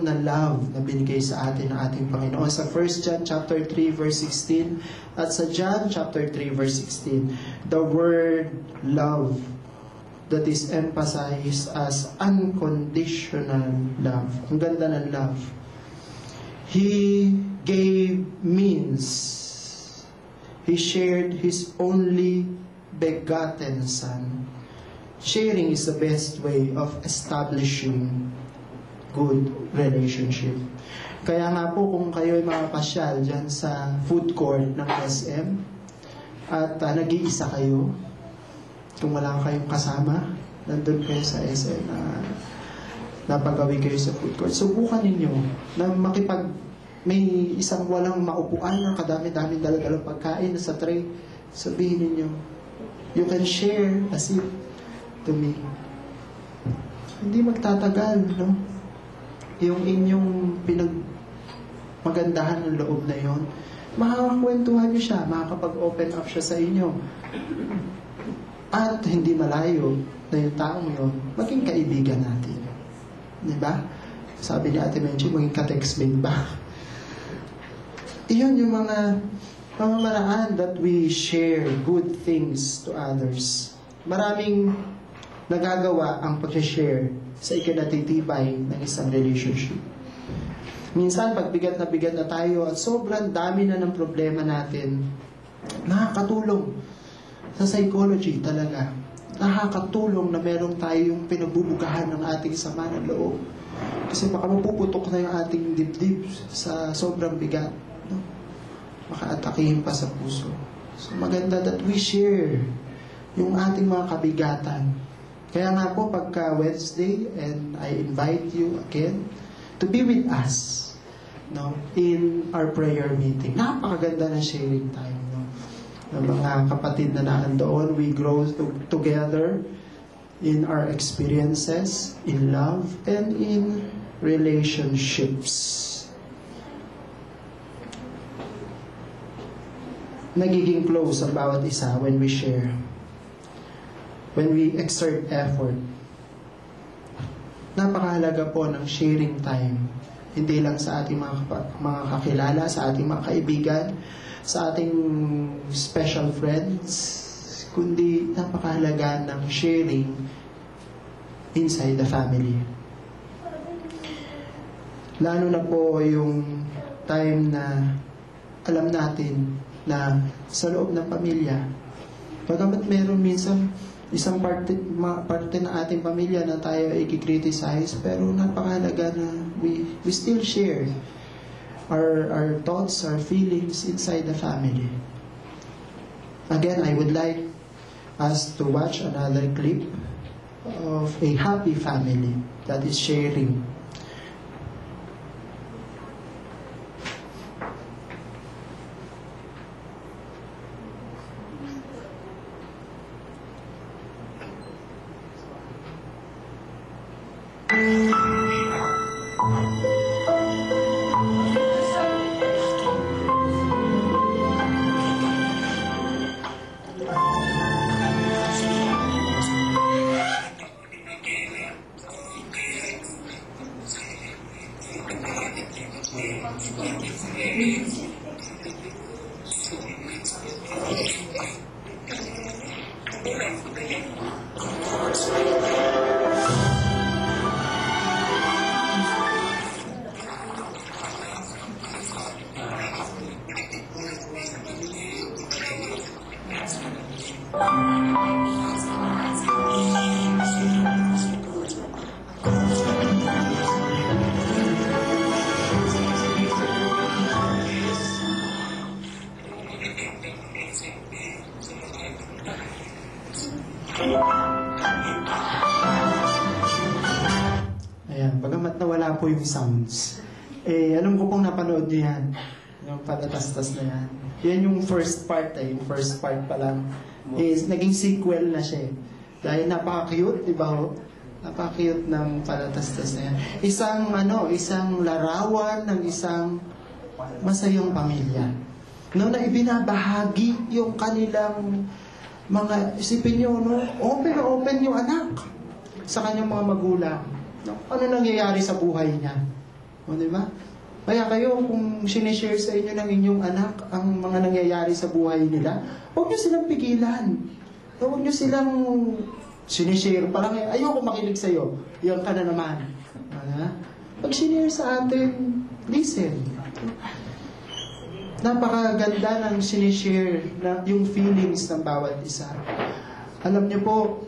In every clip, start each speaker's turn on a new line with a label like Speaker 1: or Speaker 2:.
Speaker 1: na love na binigay sa atin ng ating Panginoon sa 1 John chapter 3 verse 16 at sa John chapter 3 verse 16. The word love that is emphasized as unconditional love. Ang ganda ng love. He gave means. He shared His only begotten Son. Sharing is the best way of establishing good relationship. Kaya nga po kung kayo ay makapasyal dyan sa food court ng SM at nag-iisa kayo, kung wala kayong kasama, nandun kayo sa SM na napagawi kayo sa food court, subukan ninyo na may isang walang maupuan na kadami-dami dala-dalang pagkain sa tray, sabihin ninyo, you can share as if to me. Hindi magtatagal, no? Yung inyong magandahan ng loob na yon, makakakwentuhan nyo siya, makakapag-open up siya sa inyo. At hindi malayo na yung taong yon, maging kaibigan natin. Diba? Sabi ni Ate Menchi, maging ka-textmate ba? Iyon yung mga maraan that we share good things to others. Maraming nagagawa ang pag-share sa ikinatitibay ng isang relationship. Minsan, pag bigat na tayo at sobrang dami na ng problema natin, nakakatulong sa psychology talaga. Nakakatulong na meron tayong pinabubugahan ng ating sama ng loob. Kasi baka mapuputok na yung ating dibdib sa sobrang bigat. No? Makaatakihin pa sa puso. So maganda that we share yung ating mga kabigatan. Kaya nga po, pagka Wednesday, and I invite you again to be with us, no, in our prayer meeting. Napakaganda na sharing time, no? Ng mga kapatid na nandoon, we grow together in our experiences, in love, and in relationships. Nagiging close ang bawat isa when we share. When we exert effort. Napakahalaga po ng sharing time. Hindi lang sa ating mga kakilala, sa ating mga kaibigan, sa ating special friends, kundi napakahalaga ng sharing inside the family. Lalo na po yung time na alam natin na sa loob ng pamilya, bagamat meron minsan isang parte ng ating pamilya na tayo ay i-criticize, pero napakahalaga na we still share our thoughts, our feelings inside the family. Again, I would like us to watch another clip of a happy family that is sharing. Bagamat nawala po yung sounds. Alam ko pong napanood niyo yan. Yung patatastas na yan. Yan yung first part yung first part pa lang. Naging sequel na siya Dahil napaka-cute, di ba? Napaka-cute ng patatastas na yan. Isang larawan ng isang masayang pamilya. Na ibinabahagi yung kanilang mga, isipin nyo, open yung anak sa kanyang mga magulang. Ano nangyayari sa buhay niya? O, di ba? Kaya kayo, kung sinishare sa inyo ng inyong anak ang mga nangyayari sa buhay nila, huwag nyo silang pigilan. Huwag nyo silang sinishare. Parang, ayoko makinig sa'yo. Yan ka na naman. Pag sinishare sa atin, listen. Napakaganda ng sinishare na yung feelings ng bawat isa. Alam niyo po,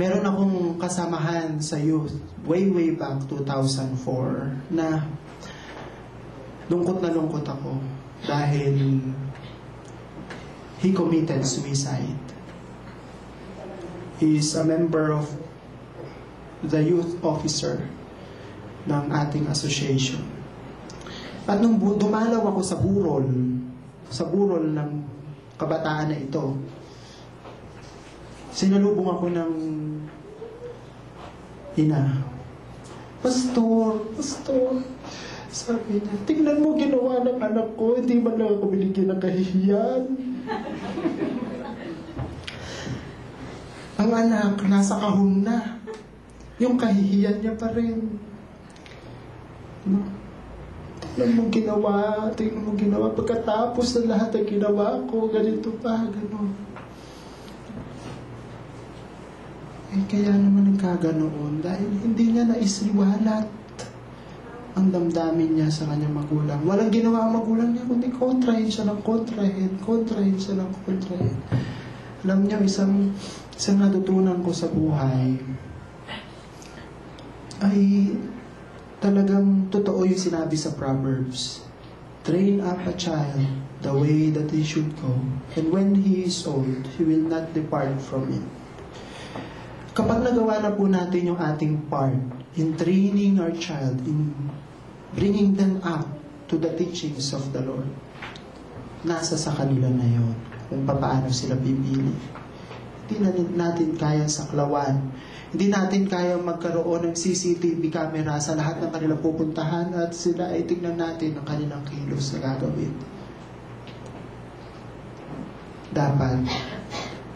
Speaker 1: meron akong kasamahan sa youth way back 2004 na lungkot ako dahil he committed suicide. He is a member of the youth officer ng ating association. At nung dumalaw ako sa burol ng kabataan na ito, sinalubong ako ng ina. Pastor, sabi niya, tingnan mo ginawa ng anak ko, hindi man lang ako binigyan ng kahihiyan. Ang anak, nasa kahon na. Yung kahihiyan niya pa rin. Tingnan mo ginawa. Pagkatapos ng lahat ng ginawa ko, ganito pa, gano'n. Kaya naman nagkaganoon dahil hindi niya naisliwalat ang damdamin niya sa kanyang magulang. Walang ginawa ang magulang niya, kundi kontrahin siya ng kontrahin. Alam niyo, isang natutunan ko sa buhay ay talagang totoo yung sinabi sa Proverbs. Train up a child the way that he should go, and when he is old, he will not depart from it. Kapag nagawa na po natin yung ating part in training our child, in bringing them up to the teachings of the Lord, nasa sa kanila na yun, kung paano sila pipili. Hindi natin kaya saklawan. Hindi natin kaya magkaroon ng CCTV camera sa lahat ng kanilang pupuntahan at sila ay tignan natin ang kanilang kilos na gagawin. Dapat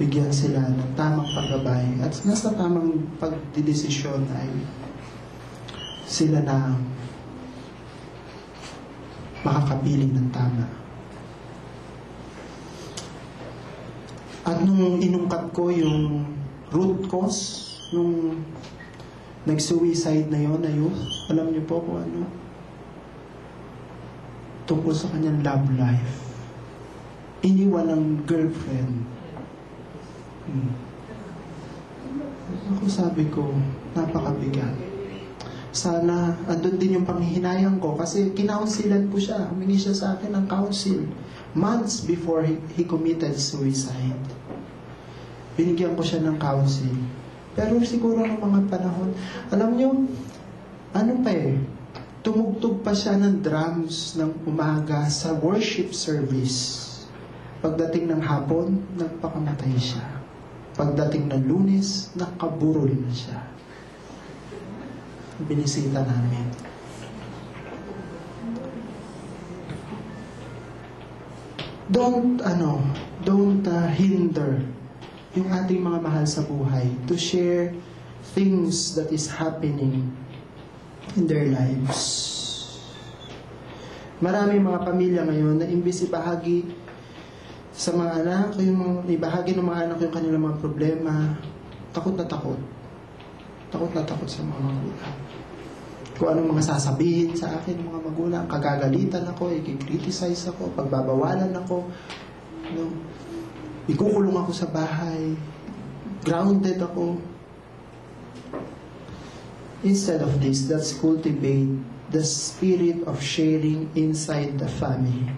Speaker 1: bigyan sila ng tamang paggabay at nasa tamang pagdidesisyon ay sila na makakapiling ng tama. At nung inungkat ko yung root cause nung nag-suicide na yun, alam niyo po kung ano? Tungkol sa kanyang love life. Iniwan ng girlfriend. Ako sabi ko, napakabigat. Sana, andun din yung panghihinayang ko kasi kinaunsilan po siya. Humingi siya sa akin ng counsel months before he committed suicide. Binigyan ko siya ng counsel. Pero siguro ng mga panahon, alam niyo, tumugtog pa siya ng drums ng umaga sa worship service. Pagdating ng hapon, nagpakamatay siya. Pagdating ng Lunes, nakaburol na siya. Binisita namin. Don't hinder yung ating mga mahal sa buhay to share things that is happening in their lives. Maraming mga pamilya ngayon na imbis ibahagi sa mga anak, yung ibahagi ng mga anak yung kanilang mga problema, takot na takot. Takot na takot sa mga magulang. Kung anong mga sasabihin sa akin mga magulang, kagagalitan ako, i-criticize ako, pagbabawalan ako, ikukulong ako sa bahay, grounded ako. Instead of this, let's cultivate the spirit of sharing inside the family.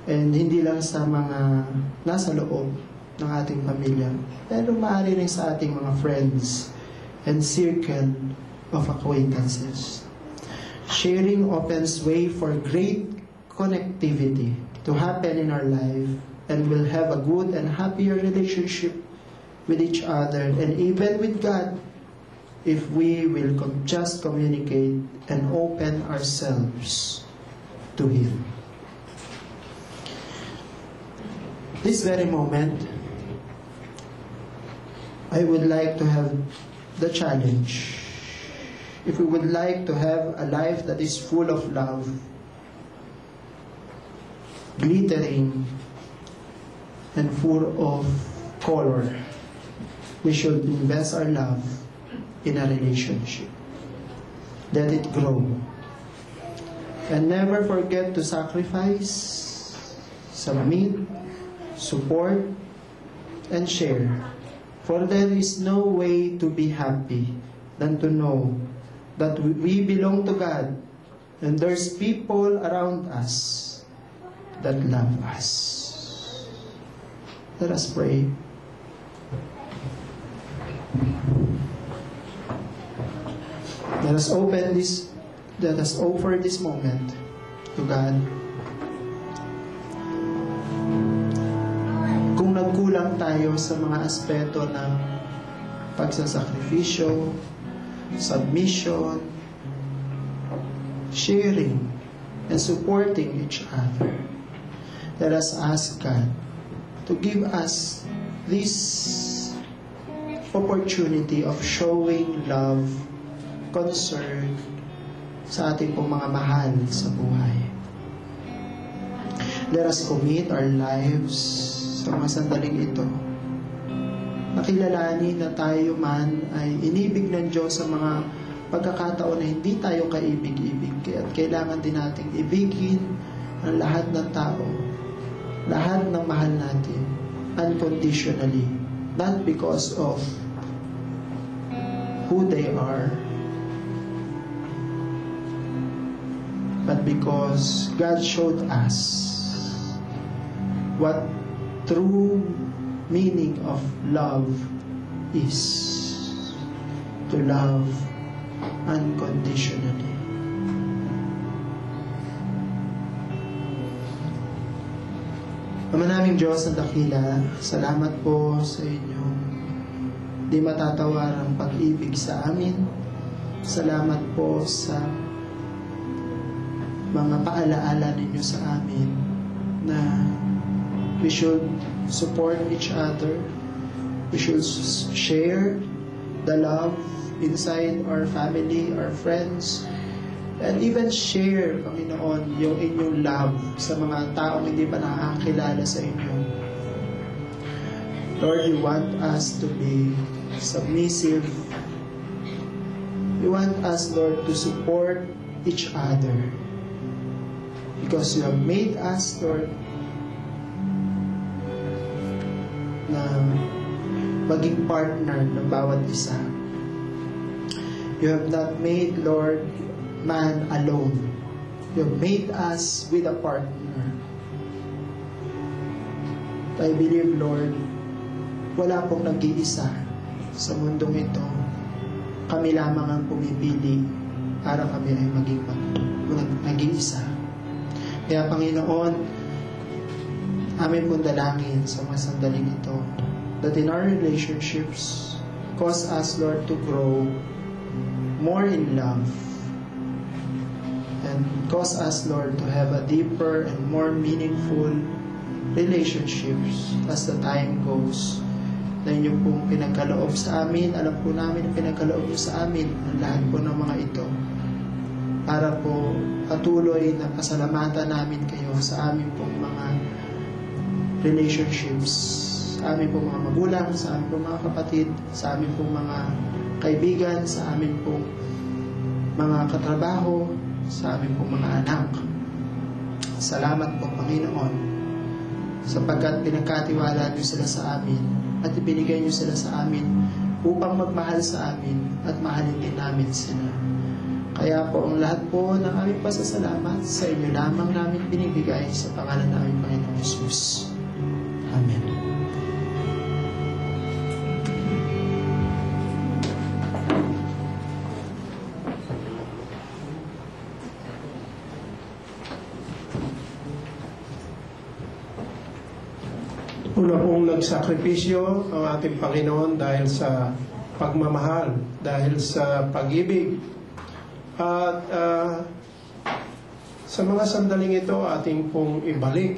Speaker 1: And hindi lang sa mga nasa loob ng ating pamilya, pero maaari rin sa ating mga friends and circle of acquaintances. Sharing opens way for great connectivity to happen in our life, and we'll have a good and happier relationship with each other and even with God if we will just communicate and open ourselves to Him. This very moment, I would like to have the challenge if we would like to have a life that is full of love, glittering, and full of color, we should invest our love in a relationship. Let it grow. And never forget to sacrifice, submit, support, and share. For there is no way to be happy than to know that we belong to God and there's people around us that love us. Let us pray. Let us offer this moment to God. Kung nagkulang tayo sa mga aspeto ng pagsasakripisyo, submission, sharing, and supporting each other, let us ask God to give us this opportunity of showing love, concern sa ating pong mga mahal sa buhay. Let us commit our lives sa mga sandaling ito. Nakilalanin na tayo man ay inibig ng Diyos sa mga pagkakataon na hindi tayo kaibig-ibig. At kailangan din nating ibigin ang lahat ng tao, lahat ng mahal natin, unconditionally. Not because of who they are, but because God showed us what true meaning of love is. To love unconditionally. Ama naming Diyos na dakila, salamat po sa inyong di matatawarang pag-ibig sa amin. Salamat po sa mga paalaala ninyo sa amin na we should support each other. We should share the love inside our family, our friends, and even share, Panginoon, yung inyong love sa mga taong hindi pa nakakilala sa inyo. Lord, you want us to be submissive. You want us, Lord, to support each other. Because you have made us, Lord, na maging partner ng bawat isa. You have not made, Lord, man alone. You have made us with a partner. I believe, Lord, wala pong nag-iisa sa mundong ito. Kami lamang ang pumipili para kami ay maging nag-iisa. Kaya, Panginoon, amin pong dalangin sa mga sandaling ito that in our relationships, cause us, Lord, to grow more in love and cause us, Lord, to have a deeper and more meaningful relationships as the time goes. Na inyo pong pinagkaloob sa amin, alam po namin na pinagkaloob nyo sa amin ang lahat po ng mga ito para po patuloy na pasalamatan namin kayo sa amin pong mga relationships, sa amin pong mga magulang, sa amin pong mga kapatid, sa amin pong mga kaibigan, sa amin pong mga katrabaho, sa amin pong mga anak. Salamat po, Panginoon, sapagkat pinagkatiwala niyo sila sa amin at ibinigay niyo sila sa amin upang magmahal sa amin at mahalin din namin sila. Kaya po ang lahat po ng aming pasasalamat sa inyo lamang namin binibigay sa pangalan namin, Panginoon Jesus. Amen.
Speaker 2: Una pong nagsakripisyo ang ating Panginoon dahil sa pagmamahal, dahil sa pag-ibig. At sa mga sandaling ito, ating pong ibalik